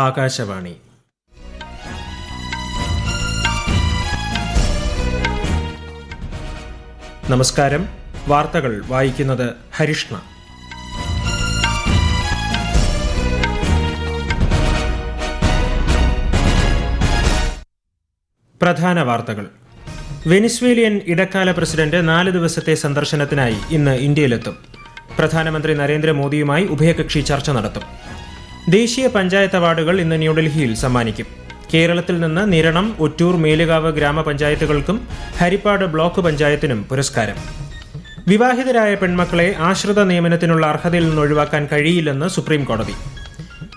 ആകാശവാണി. നമസ്കാരം. വാർത്തകൾ വായിക്കുന്നത് ഹരിഷ്ണ. പ്രധാന വാർത്തകൾ. വെനിസ്വേലിയൻ ഇടക്കാല പ്രസിഡന്റ് 4 ദിവസത്തെ സന്ദർശനത്തിനായി ഇന്ന് ഇന്ത്യയിലെത്തും. പ്രധാനമന്ത്രി നരേന്ദ്രമോദിയുമായി ഉഭയകക്ഷി ചർച്ച നടത്തും. ദേശീയ പഞ്ചായത്ത് അവാർഡുകൾ ഇന്ന് ന്യൂഡൽഹിയിൽ സമ്മാനിക്കും. കേരളത്തിൽ നിന്ന് നിരണം, ഒറ്റൂർ, മേലുകാവ് ഗ്രാമപഞ്ചായത്തുകൾക്കും ഹരിപ്പാട് ബ്ലോക്ക് പഞ്ചായത്തിനും പുരസ്കാരം. വിവാഹിതരായ പെൺമക്കളെ ആശ്രിത നിയമനത്തിനുള്ള അർഹതയിൽ നിന്ന് ഒഴിവാക്കാൻ കഴിയില്ലെന്ന് സുപ്രീം കോടതി.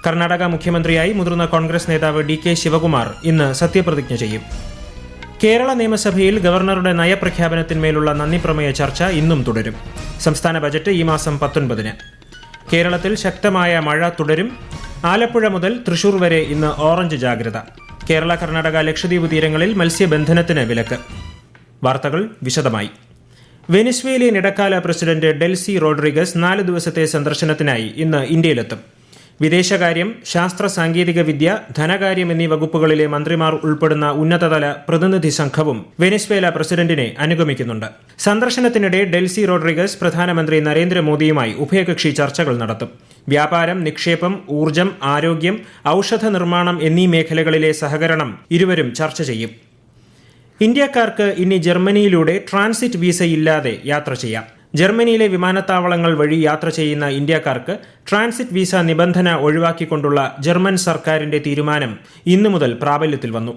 കർണാടക മുഖ്യമന്ത്രിയായി മുതിർന്ന കോൺഗ്രസ് നേതാവ് DK ശിവകുമാർ ഇന്ന് സത്യപ്രതിജ്ഞ ചെയ്യും. കേരള നിയമസഭയിൽ ഗവർണറുടെ നയപ്രഖ്യാപനത്തിന്മേലുള്ള നന്ദിപ്രമേയ ചർച്ച ഇന്നും തുടരും. സംസ്ഥാന ബജറ്റ് ഈ മാസം 19-ന്. കേരളത്തിൽ ശക്തമായ മഴ തുടരും. ആലപ്പുഴ മുതൽ തൃശൂർ വരെ ഇന്ന് ഓറഞ്ച് ജാഗ്രത. കേരള, കർണാടക, ലക്ഷദ്വീപ് തീരങ്ങളിൽ മത്സ്യബന്ധനത്തിന് വിലക്ക്. വാർത്തകൾ വിശദമായി. വെനിസ്വേലിയൻ ഇടക്കാല പ്രസിഡന്റ് ഡെൽസി റോഡ്രിഗസ് 4 ദിവസത്തെ സന്ദർശനത്തിനായി ഇന്ന് ഇന്ത്യയിലെത്തും. വിദേശകാര്യം, ശാസ്ത്ര സാങ്കേതിക വിദ്യ, ധനകാര്യം എന്നീ വകുപ്പുകളിലെ മന്ത്രിമാർ ഉൾപ്പെടുന്ന ഉന്നതതല പ്രതിനിധി സംഘവും വെനസ്വേല പ്രസിഡന്റിനെ അനുഗമിക്കുന്നുണ്ട്. സന്ദർശനത്തിനിടെ ഡെൽസി റോഡ്രിഗസ് പ്രധാനമന്ത്രി നരേന്ദ്രമോദിയുമായി ഉഭയകക്ഷി ചർച്ചകൾ നടത്തും. വ്യാപാരം, നിക്ഷേപം, ഊർജ്ജം, ആരോഗ്യം, ഔഷധ നിർമ്മാണം എന്നീ മേഖലകളിലെ സഹകരണം ഇരുവരും ചർച്ച ചെയ്യും. ഇന്ത്യക്കാർക്ക് ഇനി ജർമ്മനിയിലൂടെ ട്രാൻസിറ്റ് വിസയില്ലാതെ യാത്ര ചെയ്യാം. ജർമ്മനിയിലെ വിമാനത്താവളങ്ങൾ വഴി യാത്ര ചെയ്യുന്ന ഇന്ത്യക്കാർക്ക് ട്രാൻസിറ്റ് വിസ നിബന്ധന ഒഴിവാക്കിക്കൊണ്ടുള്ള ജർമ്മൻ സർക്കാരിന്റെ തീരുമാനം ഇന്നു മുതൽ പ്രാബല്യത്തിൽ വന്നു.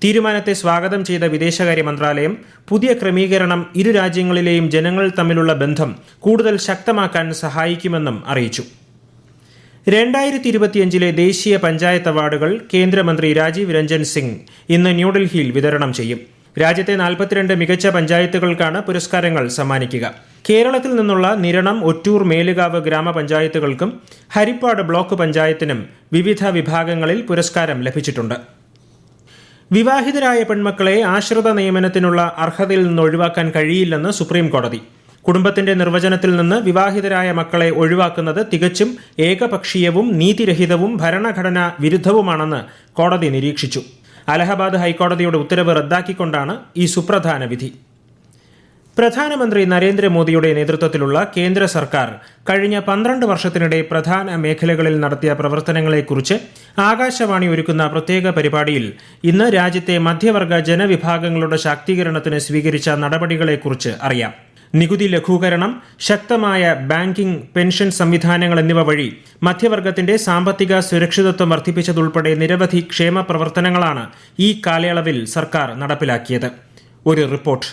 തീരുമാനത്തെ സ്വാഗതം ചെയ്ത വിദേശകാര്യ മന്ത്രാലയം പുതിയ ക്രമീകരണം ഇരു രാജ്യങ്ങളിലെയും ജനങ്ങൾ തമ്മിലുള്ള ബന്ധം കൂടുതൽ ശക്തമാക്കാൻ സഹായിക്കുമെന്നും അറിയിച്ചു. 2025 ദേശീയ പഞ്ചായത്ത് അവാർഡുകൾ കേന്ദ്രമന്ത്രി രാജീവ് രഞ്ജൻ സിംഗ് ഇന്ന് ന്യൂഡൽഹിയിൽ വിതരണം ചെയ്യും. രാജ്യത്തെ 42 മികച്ച പഞ്ചായത്തുകൾക്കാണ് പുരസ്കാരങ്ങൾ സമ്മാനിക്കുക. കേരളത്തിൽ നിന്നുള്ള നിരണം, ഒറ്റൂർ, മേലുകാവ് ഗ്രാമപഞ്ചായത്തുകൾക്കും ഹരിപ്പാട് ബ്ലോക്ക് പഞ്ചായത്തിനും വിവിധ വിഭാഗങ്ങളിൽ പുരസ്കാരം ലഭിച്ചിട്ടുണ്ട്. വിവാഹിതരായ പെൺമക്കളെ ആശ്രിത നിയമനത്തിനുള്ള അർഹതയിൽ നിന്ന് ഒഴിവാക്കാൻ കഴിയില്ലെന്ന് സുപ്രീം കോടതി. കുടുംബത്തിന്റെ നിർവചനത്തിൽ നിന്ന് വിവാഹിതരായ മക്കളെ ഒഴിവാക്കുന്നത് തികച്ചും ഏകപക്ഷീയവും നീതിരഹിതവും ഭരണഘടനാ വിരുദ്ധവുമാണെന്ന് കോടതി നിരീക്ഷിച്ചു. അലഹബാദ് ഹൈക്കോടതിയുടെ ഉത്തരവ് റദ്ദാക്കിക്കൊണ്ടാണ് ഈ സുപ്രധാന വിധി. പ്രധാനമന്ത്രി നരേന്ദ്രമോദിയുടെ നേതൃത്വത്തിലുള്ള കേന്ദ്ര സർക്കാർ കഴിഞ്ഞ 12 വർഷത്തിനിടെ പ്രധാന മേഖലകളിൽ നടത്തിയ പ്രവർത്തനങ്ങളെക്കുറിച്ച് ആകാശവാണി ഒരുക്കുന്ന പ്രത്യേക പരിപാടിയിൽ ഇന്ന് രാജ്യത്തെ മധ്യവർഗ ജനവിഭാഗങ്ങളുടെ ശാക്തീകരണത്തിന് സ്വീകരിച്ച നടപടികളെക്കുറിച്ച് അറിയാം. നികുതി ലഘൂകരണം, ശക്തമായ ബാങ്കിംഗ്, പെൻഷൻ സംവിധാനങ്ങൾ എന്നിവ വഴി മധ്യവർഗത്തിന്റെ സാമ്പത്തിക സുരക്ഷിതത്വം വർദ്ധിപ്പിച്ചതുൾപ്പെടെ നിരവധി ക്ഷേമ പ്രവർത്തനങ്ങളാണ് ഈ കാലയളവിൽ സർക്കാർ നടപ്പിലാക്കിയത്. ഒരു റിപ്പോർട്ട്.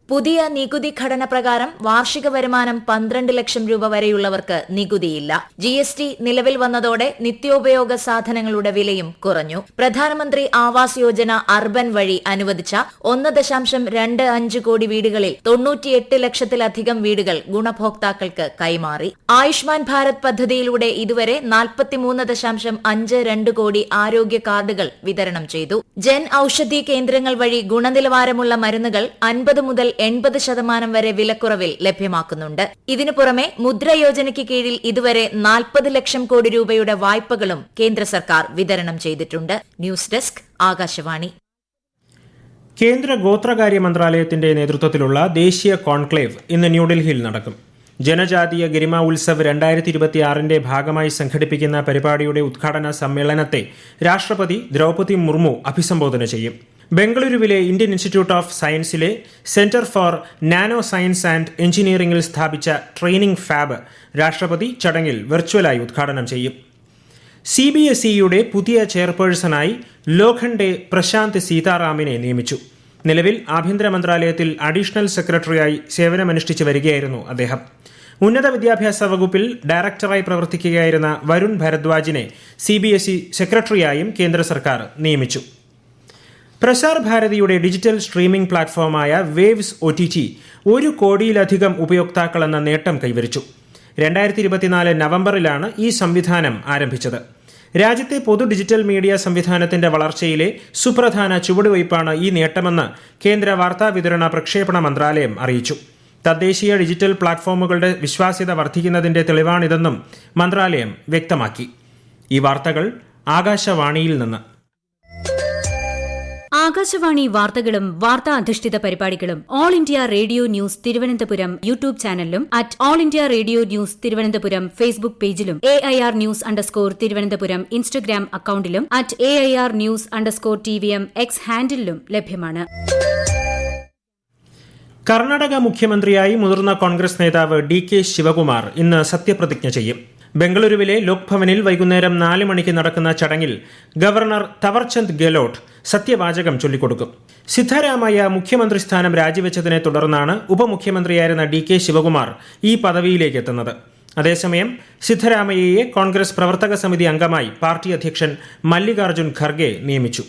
പുതിയ നികുതി ഘടന പ്രകാരം വാർഷിക വരുമാനം 12 ലക്ഷം രൂപ വരെയുള്ളവർക്ക് നികുതിയില്ല. GST നിലവിൽ വന്നതോടെ നിത്യോപയോഗ സാധനങ്ങളുടെ വിലയും കുറഞ്ഞു. പ്രധാനമന്ത്രി ആവാസ് യോജന അർബൻ വഴി അനുവദിച്ച 1.25 കോടി വീടുകളിൽ 98 ലക്ഷത്തിലധികം വീടുകൾ ഗുണഭോക്താക്കൾക്ക് കൈമാറി. ആയുഷ്മാൻ ഭാരത് പദ്ധതിയിലൂടെ ഇതുവരെ 43.52 കോടി ആരോഗ്യ കാർഡുകൾ വിതരണം ചെയ്തു. ജൻ ഔഷധി കേന്ദ്രങ്ങൾ വഴി ഗുണനിലവാരമുള്ള മരുന്നുകൾ 50 മുതൽ 80% വരെ വിലക്കുറവിൽ ലഭ്യമാക്കുന്നുണ്ട്. ഇതിനു പുറമെ മുദ്ര യോജനയ്ക്ക് കീഴിൽ ഇതുവരെ 40 ലക്ഷം കോടി രൂപയുടെ വായ്പകളും കേന്ദ്ര സർക്കാർ വിതരണം ചെയ്തിട്ടുണ്ട്. News desk, Akashvani. കേന്ദ്ര ഗോത്രകാര്യ മന്ത്രാലയത്തിന്റെ നേതൃത്വത്തിലുള്ള ദേശീയ കോൺക്ലേവ് ഇന്ന് ന്യൂഡൽഹിയിൽ നടക്കും. ജനജാതീയ ഗരിമ ഉത്സവ് 2026 ഭാഗമായി സംഘടിപ്പിക്കുന്ന പരിപാടിയുടെ ഉദ്ഘാടന സമ്മേളനത്തെ രാഷ്ട്രപതി ദ്രൗപദി മുർമു അഭിസംബോധന ചെയ്യും. ബംഗളൂരുവിലെ ഇന്ത്യൻ ഇൻസ്റ്റിറ്റ്യൂട്ട് ഓഫ് സയൻസിലെ centre for nano science and എഞ്ചിനീയറിംഗിൽ സ്ഥാപിച്ച ട്രെയിനിംഗ് ഫാബ് രാഷ്ട്രപതി ചടങ്ങിൽ വെർച്വലായി ഉദ്ഘാടനം ചെയ്യും. CBSEയുടെ പുതിയ ചെയർപേഴ്സണായി ലോഖണ്ഡെ പ്രശാന്ത് സീതാറാമിനെ നിയമിച്ചു. നിലവിൽ ആഭ്യന്തര മന്ത്രാലയത്തിൽ അഡീഷണൽ സെക്രട്ടറിയായി സേവനമനുഷ്ഠിച്ചു വരികയായിരുന്നു അദ്ദേഹം. ഉന്നത വിദ്യാഭ്യാസ വകുപ്പിൽ ഡയറക്ടറായി പ്രവർത്തിക്കുകയായിരുന്ന വരുൺ ഭരദ്വാജിനെ CBSE സെക്രട്ടറിയായും കേന്ദ്ര സർക്കാർ നിയമിച്ചു. പ്രസാർ ഭാരതിയുടെ ഡിജിറ്റൽ സ്ട്രീമിംഗ് പ്ലാറ്റ്ഫോമായ വേവ്സ് OTT 1 കോടിയിലധികം ഉപയോക്താക്കൾ എന്ന നേട്ടം കൈവരിച്ചു. 2024 നവംബറിലാണ് ഈ സംവിധാനം ആരംഭിച്ചത്. രാജ്യത്തെ പൊതു ഡിജിറ്റൽ മീഡിയ സംവിധാനത്തിന്റെ വളർച്ചയിലെ സുപ്രധാന ചുവടുവയ്പ്പാണ് ഈ നേട്ടമെന്ന് കേന്ദ്ര വാർത്താവിതരണ പ്രക്ഷേപണ മന്ത്രാലയം അറിയിച്ചു. തദ്ദേശീയ ഡിജിറ്റൽ പ്ലാറ്റ്ഫോമുകളുടെ വിശ്വാസ്യത വർദ്ധിക്കുന്നതിന്റെ തെളിവാണിതെന്നും മന്ത്രാലയം വ്യക്തമാക്കി. ഈ വാർത്തകൾ ആകാശവാണിയിൽ നിന്ന്. ആകാശവാണി വാർത്തകളും വാർത്താ അധിഷ്ഠിത പരിപാടികളും All India Radio news Thiruvananthapuram YouTube ചാനലിലും @All India Radio news Thiruvananthapuram Facebook പേജിലും AIR ന്യൂസ് _തിരുവനന്തപുരം ഇൻസ്റ്റഗ്രാം അക്കൌണ്ടിലും @AIR ന്യൂസ് _TVM X ഹാൻഡിലും ലഭ്യമാണ്. കർണാടക മുഖ്യമന്ത്രിയായി മുതിർന്ന കോൺഗ്രസ് നേതാവ് DK ശിവകുമാർ ഇന്ന് സത്യപ്രതിജ്ഞ ചെയ്യും. ബംഗളൂരുവിലെ ലോക്ഭവനിൽ വൈകുന്നേരം 4 മണിക്ക് നടക്കുന്ന ചടങ്ങിൽ ഗവർണർ തവർചന്ദ് ഗെഹ്ലോട്ട് സത്യവാചകം ചൊല്ലിക്കൊടുക്കും. സിദ്ധരാമയ്യ മുഖ്യമന്ത്രി സ്ഥാനം രാജിവെച്ചതിനെ തുടർന്നാണ് ഉപമുഖ്യമന്ത്രിയായിരുന്ന DK ശിവകുമാർ ഈ പദവിയിലേക്ക് എത്തുന്നത്. അതേസമയം സിദ്ധരാമയ്യയെ കോൺഗ്രസ് പ്രവർത്തക സമിതി അംഗമായി പാർട്ടി അധ്യക്ഷൻ മല്ലികാർജ്ജുൻ ഖർഗെ നിയമിച്ചു.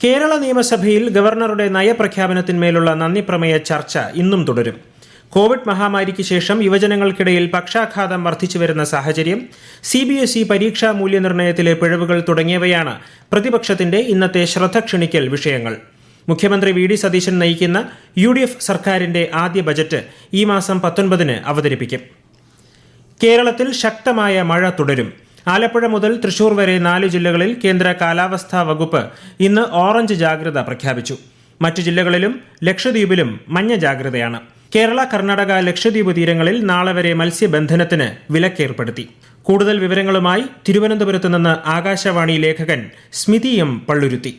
കേരള നിയമസഭയിൽ ഗവർണറുടെ നയപ്രഖ്യാപനത്തിന്മേലുള്ള നന്ദിപ്രമേയ ചർച്ച ഇന്നും തുടരും. കോവിഡ് മഹാമാരിക്ക് ശേഷം യുവജനങ്ങൾക്കിടയിൽ പക്ഷാഘാതം വർദ്ധിച്ചുവരുന്ന സാഹചര്യം, CBSE പരീക്ഷാ മൂല്യനിർണ്ണയത്തിലെ പിഴവുകൾ തുടങ്ങിയവയാണ് പ്രതിപക്ഷത്തിന്റെ ഇന്നത്തെ ശ്രദ്ധ ക്ഷണിക്കൽ വിഷയങ്ങൾ. മുഖ്യമന്ത്രി VD സതീശൻ നയിക്കുന്ന UDF സർക്കാരിന്റെ ആദ്യ ബജറ്റ് ഈ മാസം 19-ന് അവതരിപ്പിക്കും. കേരളത്തിൽ ശക്തമായ മഴ തുടരും. ആലപ്പുഴ മുതൽ തൃശൂർ വരെ 4 ജില്ലകളിൽ കേന്ദ്ര കാലാവസ്ഥാ വകുപ്പ് ഇന്ന് ഓറഞ്ച് ജാഗ്രത പ്രഖ്യാപിച്ചു. മറ്റു ജില്ലകളിലും ലക്ഷദ്വീപിലും മഞ്ഞ ജാഗ്രതയാണ്. കേരള, കർണാടക, ലക്ഷദ്വീപ് തീരങ്ങളിൽ നാളെ വരെ മത്സ്യബന്ധനത്തിന് വിലക്കേർപ്പെടുത്തി. കൂടുതൽ വിവരങ്ങളുമായി തിരുവനന്തപുരത്ത് നിന്ന് ആകാശവാണി ലേഖകൻ സ്മിതി M. പള്ളുരുത്തി.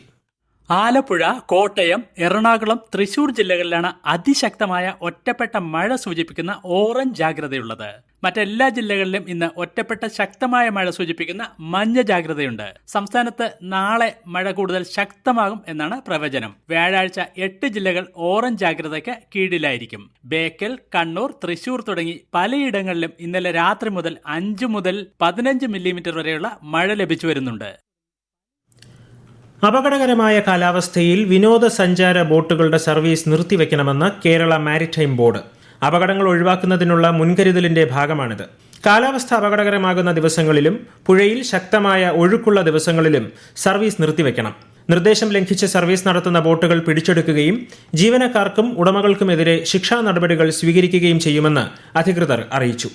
ആലപ്പുഴ, കോട്ടയം, എറണാകുളം, തൃശൂർ ജില്ലകളിലാണ് അതിശക്തമായ ഒറ്റപ്പെട്ട മഴ സൂചിപ്പിക്കുന്ന ഓറഞ്ച് ജാഗ്രതയുള്ളത്. മറ്റെല്ലാ ജില്ലകളിലും ഇന്ന് ഒറ്റപ്പെട്ട ശക്തമായ മഴ സൂചിപ്പിക്കുന്ന മഞ്ഞ ജാഗ്രതയുണ്ട്. സംസ്ഥാനത്ത് നാളെ മഴ കൂടുതൽ ശക്തമാകും എന്നാണ് പ്രവചനം. വ്യാഴാഴ്ച 8 ജില്ലകൾ ഓറഞ്ച് ജാഗ്രതയ്ക്ക് കീഴിലായിരിക്കും. ബേക്കൽ, കണ്ണൂർ, തൃശൂർ തുടങ്ങി പലയിടങ്ങളിലും ഇന്നലെ രാത്രി മുതൽ 5 മുതൽ 15 മില്ലിമീറ്റർ വരെയുള്ള മഴ ലഭിച്ചു വരുന്നുണ്ട്. അപകടകരമായ കാലാവസ്ഥയിൽ വിനോദസഞ്ചാര ബോട്ടുകളുടെ സർവീസ് നിർത്തിവെക്കണമെന്ന് കേരള മാരിടൈം ബോർഡ്. അപകടങ്ങൾ ഒഴിവാക്കുന്നതിനുള്ള മുൻകരുതലിന്റെ ഭാഗമാണിത്. കാലാവസ്ഥ അപകടകരമാകുന്ന ദിവസങ്ങളിലും പുഴയിൽ ശക്തമായ ഒഴുക്കുള്ള ദിവസങ്ങളിലും സർവീസ് നിർത്തിവെക്കണം. നിർദ്ദേശം ലംഘിച്ച് സർവീസ് നടത്തുന്ന ബോട്ടുകൾ പിടിച്ചെടുക്കുകയും ജീവനക്കാർക്കും ഉടമകൾക്കുമെതിരെ ശിക്ഷാ നടപടികൾ സ്വീകരിക്കുകയും ചെയ്യുമെന്ന് അധികൃതർ അറിയിച്ചു.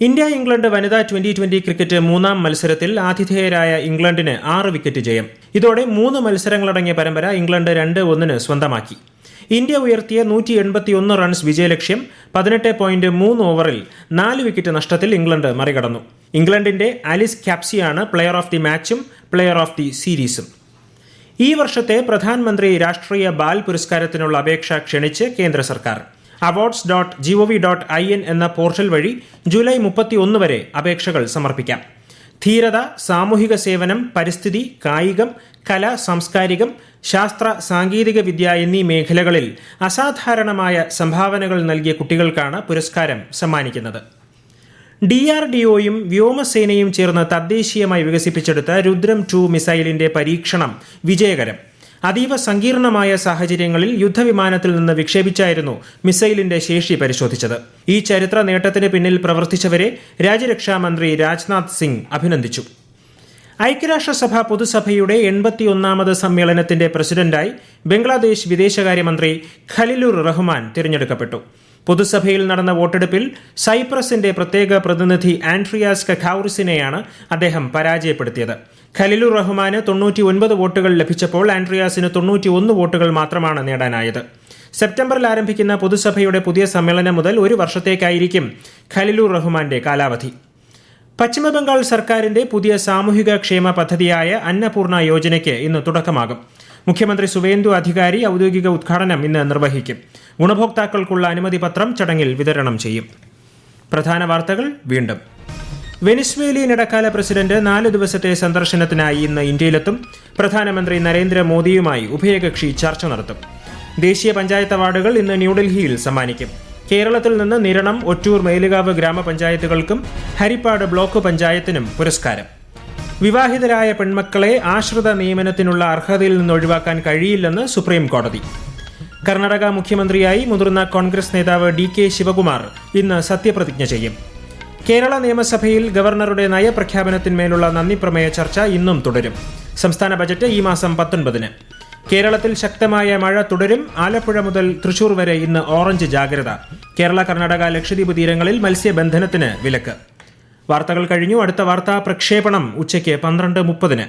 ഇന്ത്യ ഇംഗ്ലണ്ട് വനിതാ 2020 ക്രിക്കറ്റ് 3ാം മത്സരത്തിൽ ആതിഥേയരായ ഇംഗ്ലണ്ടിന് 6 വിക്കറ്റ് ജയം. ഇതോടെ 3 മത്സരങ്ങളടങ്ങിയ പരമ്പര ഇംഗ്ലണ്ട് 2-1 സ്വന്തമാക്കി. ഇന്ത്യ ഉയർത്തിയ 181 റൺസ് വിജയലക്ഷ്യം 18.3 ഓവറിൽ 4 വിക്കറ്റ് നഷ്ടത്തിൽ ഇംഗ്ലണ്ട് മറികടന്നു. ഇംഗ്ലണ്ടിന്റെ ആലിസ് ക്യാപ്സിയാണ് പ്ലെയർ ഓഫ് ദി മാച്ചും പ്ലെയർ ഓഫ് ദി സീരീസും. ഈ വർഷത്തെ പ്രധാനമന്ത്രി രാഷ്ട്രീയ ബാൽ പുരസ്കാരത്തിനുള്ള അപേക്ഷ ക്ഷണിച്ച് കേന്ദ്ര സർക്കാർ. awards.gov.in എന്ന പോർട്ടൽ വഴി ജൂലൈ 31 വരെ അപേക്ഷകൾ സമർപ്പിക്കാം. ധീരത, സാമൂഹിക സേവനം, പരിസ്ഥിതി, കായികം, കല, സാംസ്കാരികം, ശാസ്ത്ര, സാങ്കേതിക വിദ്യ എന്നീ മേഖലകളിൽ അസാധാരണമായ സംഭാവനകൾ നൽകിയ കുട്ടികൾക്കാണ് പുരസ്കാരം സമ്മാനിക്കുന്നത്. DRDOയും വ്യോമസേനയും ചേർന്ന് തദ്ദേശീയമായി വികസിപ്പിച്ചെടുത്ത രുദ്രം 2 മിസൈലിന്റെ പരീക്ഷണം വിജയകരം. അതീവ സങ്കീർണമായ സാഹചര്യങ്ങളിൽ യുദ്ധവിമാനത്തിൽ നിന്ന് വിക്ഷേപിച്ചായിരുന്നു മിസൈലിന്റെ ശേഷി പരിശോധിച്ചത്. ഈ ചരിത്ര നേട്ടത്തിന് പിന്നിൽ പ്രവർത്തിച്ചവരെ രാജ്യരക്ഷാ മന്ത്രി രാജ്നാഥ് സിംഗ് അഭിനന്ദിച്ചു. ഐക്യരാഷ്ട്രസഭ പൊതുസഭയുടെ 81ാമത് സമ്മേളനത്തിന്റെ പ്രസിഡന്റായി ബംഗ്ലാദേശ് വിദേശകാര്യമന്ത്രി ഖലിലുർ റഹ്മാൻ തിരഞ്ഞെടുക്കപ്പെട്ടു. പൊതുസഭയിൽ നടന്ന വോട്ടെടുപ്പിൽ സൈപ്രസിന്റെ പ്രത്യേക പ്രതിനിധി ആൻഡ്രിയാസ് കഖൌറിസിനെയാണ് അദ്ദേഹം പരാജയപ്പെടുത്തിയത്. ഖലിലുർ റഹ്മാന് 99 വോട്ടുകൾ ലഭിച്ചപ്പോൾ ആൻഡ്രിയാസിന് 91 വോട്ടുകൾ മാത്രമാണ് നേടാനായത്. സെപ്റ്റംബറിൽ ആരംഭിക്കുന്ന പൊതുസഭയുടെ പുതിയ സമ്മേളനം മുതൽ 1 വർഷത്തേക്കായിരിക്കും ഖലിലുർ റഹ്മാന്റെ കാലാവധി. പശ്ചിമബംഗാൾ സർക്കാരിന്റെ പുതിയ സാമൂഹിക ക്ഷേമ പദ്ധതിയായ അന്നപൂർണ യോജനയ്ക്ക് ഇന്ന് തുടക്കമാകും. മുഖ്യമന്ത്രി സുവേന്ദു അധികാരി ഔദ്യോഗിക ഉദ്ഘാടനം ഇന്ന് നിർവഹിക്കും. ഗുണഭോക്താക്കൾക്കുള്ള അനുമതി പത്രം ചടങ്ങിൽ വിതരണം ചെയ്യും. പ്രധാന വാർത്തകൾ വീണ്ടും. വെനിസ്വേലിയൻ ഇടക്കാല പ്രസിഡന്റ് 4 ദിവസത്തെ സന്ദർശനത്തിനായി ഇന്ന് ഇന്ത്യയിലെത്തും. പ്രധാനമന്ത്രി നരേന്ദ്രമോദിയുമായി ഉഭയകക്ഷി ചർച്ച നടത്തും. ദേശീയ പഞ്ചായത്ത് അവാർഡുകൾ ഇന്ന് ന്യൂഡൽഹിയിൽ സമ്മാനിക്കും. കേരളത്തിൽ നിന്ന് നിരണം, ഒറ്റൂർ, മേലുകാവ് ഗ്രാമപഞ്ചായത്തുകൾക്കും ഹരിപ്പാട് ബ്ലോക്ക് പഞ്ചായത്തിനും പുരസ്കാരം. വിവാഹിതരായ പെൺമക്കളെ ആശ്രിത നിയമനത്തിനുള്ള അർഹതയിൽ നിന്ന് ഒഴിവാക്കാൻ കഴിയില്ലെന്ന് സുപ്രീം കോടതി. കർണാടക മുഖ്യമന്ത്രിയായി മുതിർന്ന കോൺഗ്രസ് നേതാവ് DK ശിവകുമാർ ഇന്ന് സത്യപ്രതിജ്ഞ ചെയ്യും. കേരള നിയമസഭയിൽ ഗവർണറുടെ നയപ്രഖ്യാപനത്തിന്മേലുള്ള നന്ദിപ്രമേയ ചർച്ച ഇന്നും തുടരും. സംസ്ഥാന ബജറ്റ് ഈ മാസം 19-ന്. കേരളത്തിൽ ശക്തമായ മഴ തുടരും. ആലപ്പുഴ മുതൽ തൃശൂർ വരെ ഇന്ന് ഓറഞ്ച് ജാഗ്രത. കേരള, കർണാടക, ലക്ഷദ്വീപ് തീരങ്ങളിൽ മത്സ്യബന്ധനത്തിന് വിലക്ക്. വാർത്തകൾ കഴിഞ്ഞു. അടുത്ത വാർത്താ പ്രക്ഷേപണം ഉച്ചയ്ക്ക് 12:30.